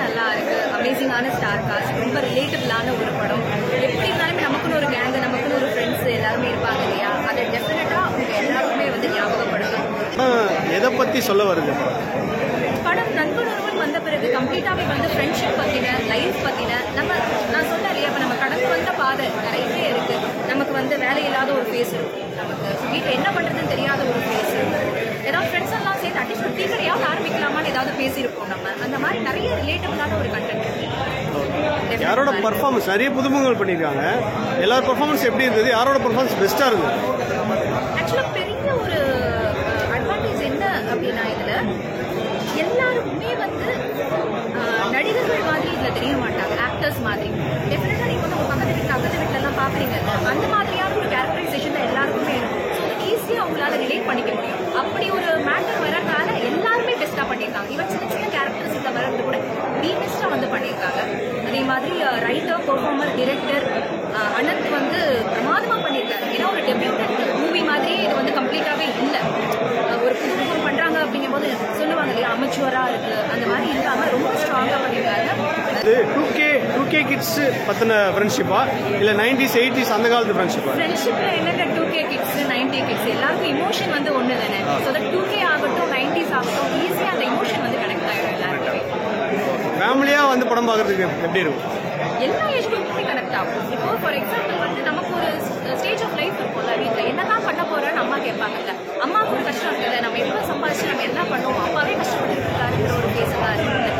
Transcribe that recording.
நல்லா இருக்கு. அமேசிங்கான ஸ்டார் காஸ்ட், ரொம்ப ரிலேட்டபிளான ஒரு படம். எப்படி இருந்தாலுமே நமக்குன்னு ஒரு கேங்கு, நமக்குன்னு ஒரு ஃப்ரெண்ட்ஸ் எல்லாருமே இருப்பாங்க இல்லையா? அதை டெஃபினட்டா அவங்க எல்லாருக்குமே வந்து ஞாபகப்படுத்தும். எதை பத்தி சொல்ல வருது படம்? நண்பன் ஒருவன் வந்த பிறகு கம்ப்ளீட்டாவே வந்து ஃப்ரெண்ட்ஷிப் பத்தின, லைஃப் பத்தின, நான் சொன்னேன் இல்லையா, இப்ப நம்ம கடந்து வந்த பாதை நிறைய இருக்கு. நமக்கு வந்து வேலை இல்லாத ஒரு ஃபேஸ் இருக்கும், நமக்கு வீட்டில் என்ன பண்றதுன்னு தெரியாத ஒரு ஃபேஸ் இருக்கும். ஏதாவது ஃப்ரெண்ட்ஸ் எல்லாம் சேர்ந்து அட்லீஸ்ட் டீ கடையாவது ஆரம்பிக்கலாமான்னு ஏதாவது பேசியிருப்போம் நம்ம. அந்த மாதிரி நிறைய ரிலேட்டபிளான ஒரு கண்டென்ட். யாரோட பர்ஃபார்மன்ஸ்? நிறைய புதுமுகங்கள் பண்ணியிருக்காங்க. எல்லாரோட பர்ஃபார்மன்ஸ் எப்படி இருந்தது? யாரோட பர்ஃபார்மன்ஸ் பெஸ்டா இருந்தது? ஆக்சுவலா பெரிய ஒரு அட்வான்டேஜ் என்ன அப்படின்னா, இதுல எல்லாருமே வந்து நடிகர்கள் மாதிரி இதுல தெரிய மாட்டாங்க, ஆக்டர்ஸ் மாதிரி. டெஃபினட்டா நீங்க வந்து உங்க பக்கத்து வீட்டுல எல்லாம் பாக்குறீங்க, அந்த மாதிரியான ஒரு கேரக்டரைசேஷன் எல்லாருக்குமே இருக்கும். ஈஸியா அவங்களால ரிலேட் பண்ணிக்க முடியும். அப்படி ஒரு மேட்டர் வரனால எல்லாருமே பெஸ்டா பண்ணியிருக்காங்க. இவன் சின்ன சின்ன கேரக்டர்ஸ் இதுல வரது கூட தி பெஸ்டா வந்து பண்ணியிருக்காங்க. அதே மாதிரி ரைட்டர், பெர்ஃபார்மர், டிரெக்டர் அனந்த் வந்து பிரமாதமா பண்ணியிருக்காரு. ஏன்னா ஒரு டெபியூட்டன்ட் மூவி மாதிரியே இது வந்து கம்ப்ளீட்டாவே இல்லை. ஒரு புதுமுகம் பண்றாங்க அப்படிங்கும் போது சொல்லுவாங்க இல்லையா, அமெச்சுவரா இருக்கு, அந்த மாதிரி இல்லாம ரொம்ப ஸ்ட்ராங்கா பண்ணியிருக்காரு. 2K கிட்ஸ் பத்தின ஃப்ரெண்ட்ஷிப்பா இல்ல 90s 80s அந்த காலத்து ஃப்ரெண்ட்ஷிப்பா? ஃப்ரெண்ட்ஷிப்ல என்னங்க 2K கிட்ஸ் 90 கிட்ஸ் எல்லாருக்கும் இமோஷன் வந்து ஒண்ணு தானே. ஸோ 2K ஆகட்டும் 90s ஆகட்டும் ஈஸியா அந்த இமோஷன் வந்து கனெக்ட் ஆயிடும் எல்லாருக்குமே. ஃபேமிலியா வந்து படம் பார்க்கறதுக்கு எப்படி இருக்கும்? எல்லா ஏஜ் குரூப்புமே கனெக்ட் ஆகும். இப்போ ஃபார் எக்ஸாம்பிள் வந்து நமக்கு ஒரு ஸ்டேஜ் ஆஃப் லைஃப் இருக்கும்ல, வீட்டில் என்னதான் பண்ண போறோன்னு அம்மா கேட்பாங்கல்ல. அம்மாவுக்கு ஒரு கஷ்டம் இருக்குல்ல, நம்ம எவ்வளோ சம்பாதிச்சு நம்ம என்ன பண்ணுவோம், அப்பாவே கஷ்டப்பட்டு இருக்காருங்கிற ஒரு கேஸ் எல்லாம் இருக்கு.